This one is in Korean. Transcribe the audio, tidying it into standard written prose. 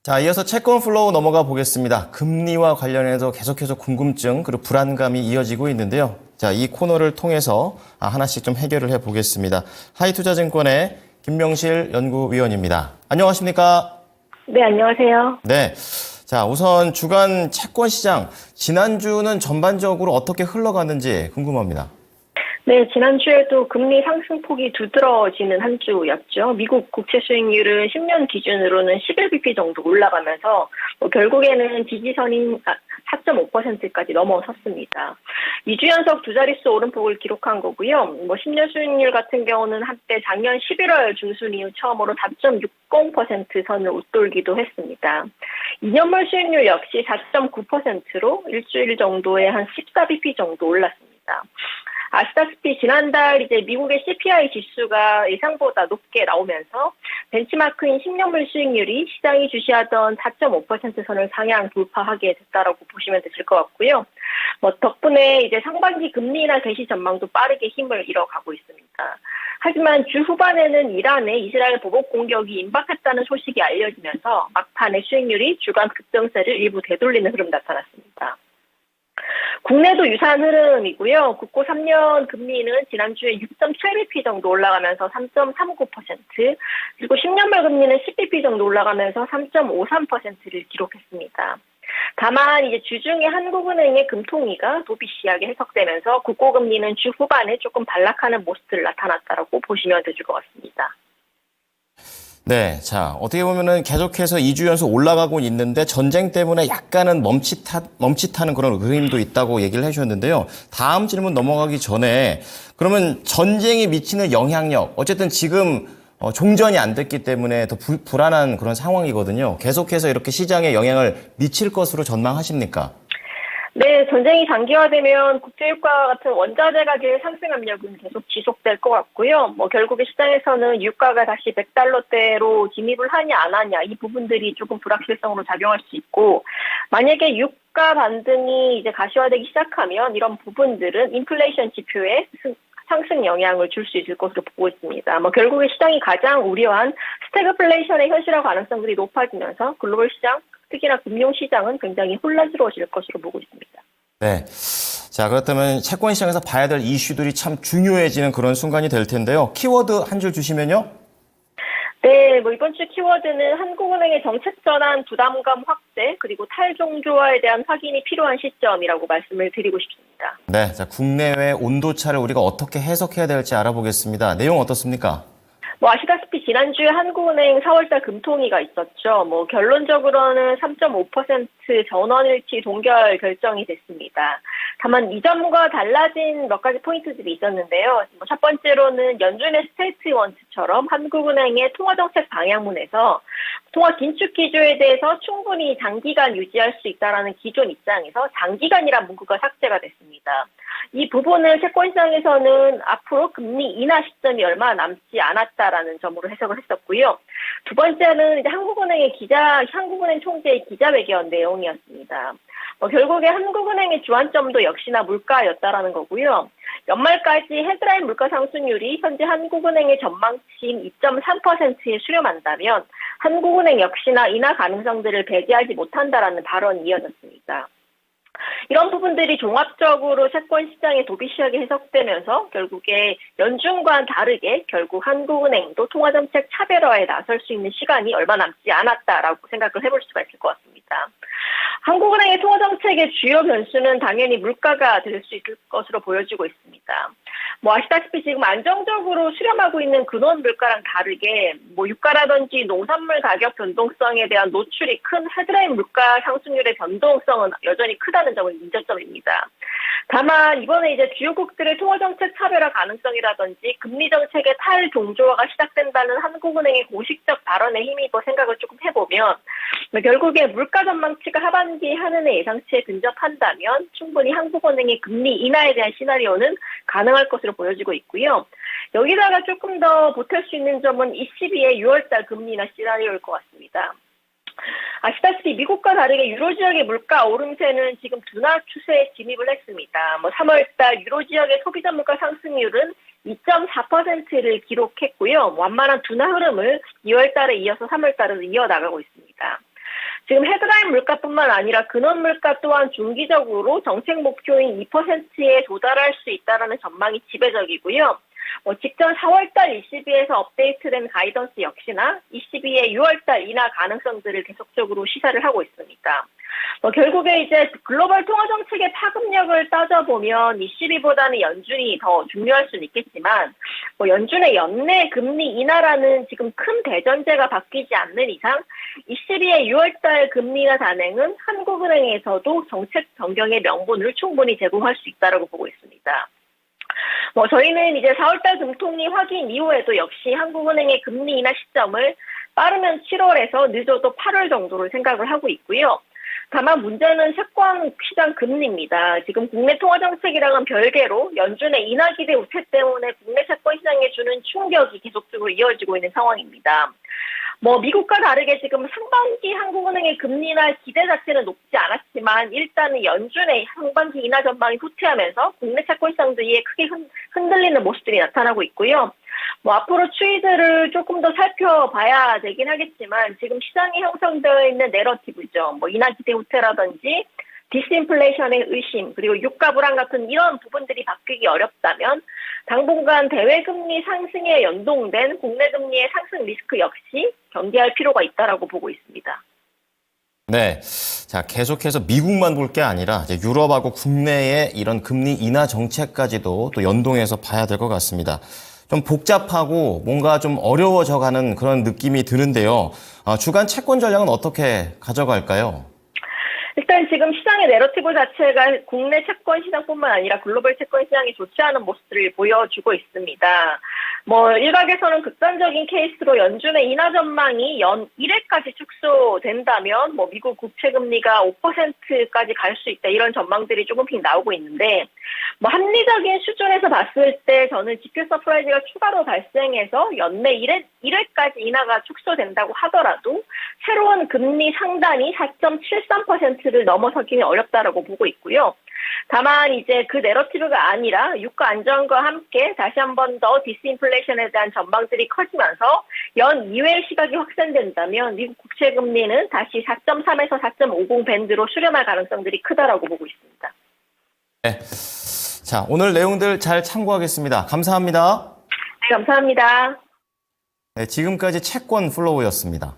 자, 이어서 채권 플로우 넘어가 보겠습니다. 금리와 관련해서 계속해서 궁금증 그리고 불안감이 이어지고 있는데요. 자, 이 코너를 통해서 하나씩 좀 해결을 해보겠습니다. 하이투자증권의 김명실 연구위원입니다. 안녕하십니까? 네, 안녕하세요. 네. 자, 우선 주간 채권 시장, 지난주는 전반적으로 어떻게 흘러갔는지 궁금합니다. 네, 지난주에도 금리 상승폭이 두드러지는 한 주였죠. 미국 국채 수익률은 10년 기준으로는 11bp 정도 올라가면서 결국에는 지지선인 4.5%까지 넘어섰습니다. 2주 연속 두 자릿수 오름폭을 기록한 거고요. 10년 수익률 같은 경우는 한때 작년 11월 중순 이후 처음으로 4.60% 선을 웃돌기도 했습니다. 2년물 수익률 역시 4.9%로 일주일 정도에 한 14bp 정도 올랐습니다. 아시다시피 지난달 이제 미국의 CPI 지수가 예상보다 높게 나오면서 벤치마크인 10년물 수익률이 시장이 주시하던 4.5% 선을 상향 돌파하게 됐다라고 보시면 되실 것 같고요. 덕분에 이제 상반기 금리나 개시 전망도 빠르게 힘을 잃어가고 있습니다. 하지만 주 후반에는 이란의 이스라엘 보복 공격이 임박했다는 소식이 알려지면서 막판에 수익률이 주간 급등세를 일부 되돌리는 흐름 나타났습니다. 국내도 유사한 흐름이고요. 국고 3년 금리는 지난주에 6.7bp 정도 올라가면서 3.39%, 그리고 10년물 금리는 10bp 정도 올라가면서 3.53%를 기록했습니다. 다만 이제 주중에 한국은행의 금통위가 도비시하게 해석되면서 국고 금리는 주 후반에 조금 반락하는 모습을 나타났다라고 보시면 되실 것 같습니다. 네, 자, 어떻게 보면은 계속해서 2주 연속 올라가고 있는데 전쟁 때문에 약간은 멈칫하는 그런 그림도 있다고 얘기를 해주셨는데요. 다음 질문 넘어가기 전에 그러면 전쟁이 미치는 영향력, 어쨌든 지금 종전이 안 됐기 때문에 더 불안한 그런 상황이거든요. 계속해서 이렇게 시장에 영향을 미칠 것으로 전망하십니까? 네, 전쟁이 장기화되면 국제유가 같은 원자재 가격의 상승 압력은 계속 지속될 것 같고요. 결국에 시장에서는 유가가 다시 100달러대로 진입을 하냐 안 하냐 이 부분들이 조금 불확실성으로 작용할 수 있고, 만약에 유가 반등이 이제 가시화되기 시작하면 이런 부분들은 인플레이션 지표에 상승 영향을 줄 수 있을 것으로 보고 있습니다. 결국에 시장이 가장 우려한 스태그플레이션의 현실화 가능성들이 높아지면서 글로벌 시장, 특히나 금융시장은 굉장히 혼란스러워질 것으로 보고 있습니다. 네. 자, 그렇다면 채권 시장에서 봐야 될 이슈들이 참 중요해지는 그런 순간이 될 텐데요. 키워드 한 줄 주시면요. 네, 이번 주 키워드는 한국은행의 정책 전환 부담감 확대, 그리고 탈종조화에 대한 확인이 필요한 시점이라고 말씀을 드리고 싶습니다. 네, 자, 국내외 온도차를 우리가 어떻게 해석해야 될지 알아보겠습니다. 내용 어떻습니까? 아시다시피 지난주에 한국은행 4월달 금통위가 있었죠. 결론적으로는 3.5% 전원일치 동결 결정이 됐습니다. 다만 이전과 달라진 몇 가지 포인트들이 있었는데요. 첫 번째로는 연준의 스테이트먼트처럼 한국은행의 통화정책 방향문에서 통화 긴축 기조에 대해서 충분히 장기간 유지할 수 있다는 기존 입장에서 장기간이란 문구가 삭제가 됐습니다. 이 부분을 채권시장에서는 앞으로 금리 인하 시점이 얼마 남지 않았다라는 점으로 해석을 했었고요. 두 번째는 이제 한국은행 총재의 기자회견 내용이었습니다. 결국에 한국은행의 주안점도 역시나 물가였다라는 거고요. 연말까지 헤드라인 물가 상승률이 현재 한국은행의 전망치인 2.3%에 수렴한다면 한국은행 역시나 인하 가능성들을 배제하지 못한다라는 발언이 이어졌습니다. 이런 부분들이 종합적으로 채권 시장에 도비시하게 해석되면서 결국에 연준과 다르게 결국 한국은행도 통화정책 차별화에 나설 수 있는 시간이 얼마 남지 않았다라고 생각을 해볼 수가 있을 것 같습니다. 한국은행의 통화정책의 주요 변수는 당연히 물가가 될 수 있을 것으로 보여지고 있습니다. 아시다시피 지금 안정적으로 수렴하고 있는 근원 물가랑 다르게 유가라든지 농산물 가격 변동성에 대한 노출이 큰 헤드라인 물가 상승률의 변동성은 여전히 크다는 점은 문제점입니다. 다만 이번에 이제 주요국들의 통화정책 차별화 가능성이라든지 금리 정책의 탈종조화가 시작된다는 한국은행의 공식적 발언에 힘입어 생각을 조금 해보면 결국에 물가 전망치가 하반기 한은의 예상치에 근접한다면 충분히 한국은행의 금리 인하에 대한 시나리오는 가능할 것으로 보여지고 있고요. 여기다가 조금 더 보탤 수 있는 점은 ECB의 6월달 금리 인하 시나리오일 것 같습니다. 아시다시피 미국과 다르게 유로 지역의 물가 오름세는 지금 둔화 추세에 진입을 했습니다. 3월달 유로 지역의 소비자 물가 상승률은 2.4%를 기록했고요. 완만한 둔화 흐름을 2월달에 이어서 3월달에도 이어나가고 있습니다. 지금 헤드라인 물가뿐만 아니라 근원 물가 또한 중기적으로 정책 목표인 2%에 도달할 수 있다는 전망이 지배적이고요. 직전 4월달 ECB에서 업데이트된 가이던스 역시나 ECB의 6월달 인하 가능성들을 계속적으로 시사를 하고 있습니다. 결국에 이제 글로벌 통화 정책의 파급력을 따져보면 ECB보다는 연준이 더 중요할 수는 있겠지만, 연준의 연내 금리 인하라는 지금 큰 대전제가 바뀌지 않는 이상 ECB의 6월달 금리 인하 단행은 한국은행에서도 정책 변경의 명분을 충분히 제공할 수 있다고 보고 있습니다. 저희는 이제 4월달 금통위 확인 이후에도 역시 한국은행의 금리 인하 시점을 빠르면 7월에서 늦어도 8월 정도로 생각을 하고 있고요. 다만 문제는 채권 시장 금리입니다. 지금 국내 통화 정책이랑은 별개로 연준의 인하 기대 우세 때문에 국내 채권 시장에 주는 충격이 계속적으로 이어지고 있는 상황입니다. 미국과 다르게 지금 상반기 한국은행의 금리 인하 기대 자체는 높지 않았지만 일단은 연준의 상반기 인하 전망이 후퇴하면서 국내 채권 시장들이 크게 흔들리는 모습들이 나타나고 있고요. 앞으로 추이들을 조금 더 살펴봐야 되긴 하겠지만 지금 시장에 형성되어 있는 내러티브죠. 인하 기대 후퇴라든지 디스인플레이션의 의심, 그리고 유가 불안 같은 이런 부분들이 바뀌기 어렵다면 당분간 대외금리 상승에 연동된 국내 금리의 상승 리스크 역시 경계할 필요가 있다라고 보고 있습니다. 네. 자, 계속해서 미국만 볼 게 아니라 이제 유럽하고 국내의 이런 금리 인하 정책까지도 또 연동해서 봐야 될 것 같습니다. 좀 복잡하고 뭔가 좀 어려워져 가는 그런 느낌이 드는데요. 주간 채권 전략은 어떻게 가져갈까요? 일단 지금 시장의 내러티브 자체가 국내 채권 시장뿐만 아니라 글로벌 채권 시장이 좋지 않은 모습들을 보여주고 있습니다. 일각에서는 극단적인 케이스로 연준의 인하 전망이 연 1회까지 축소된다면 미국 국채 금리가 5%까지 갈 수 있다 이런 전망들이 조금씩 나오고 있는데 합리적인 수준에서 봤을 때 저는 지표 서프라이즈가 추가로 발생해서 연내 1회까지 인하가 축소된다고 하더라도 새로운 금리 상단이 4.73%를 넘어서기는 어렵다라고 보고 있고요. 다만 이제 그 내러티브가 아니라 유가 안정과 함께 다시 한 번 더 디스인플레이션에 대한 전망들이 커지면서 연 2회 시각이 확산된다면 미국 국채 금리는 다시 4.3에서 4.50 밴드로 수렴할 가능성들이 크다라고 보고 있습니다. 네. 자, 오늘 내용들 잘 참고하겠습니다. 감사합니다. 네, 감사합니다. 네, 지금까지 채권 플로우였습니다.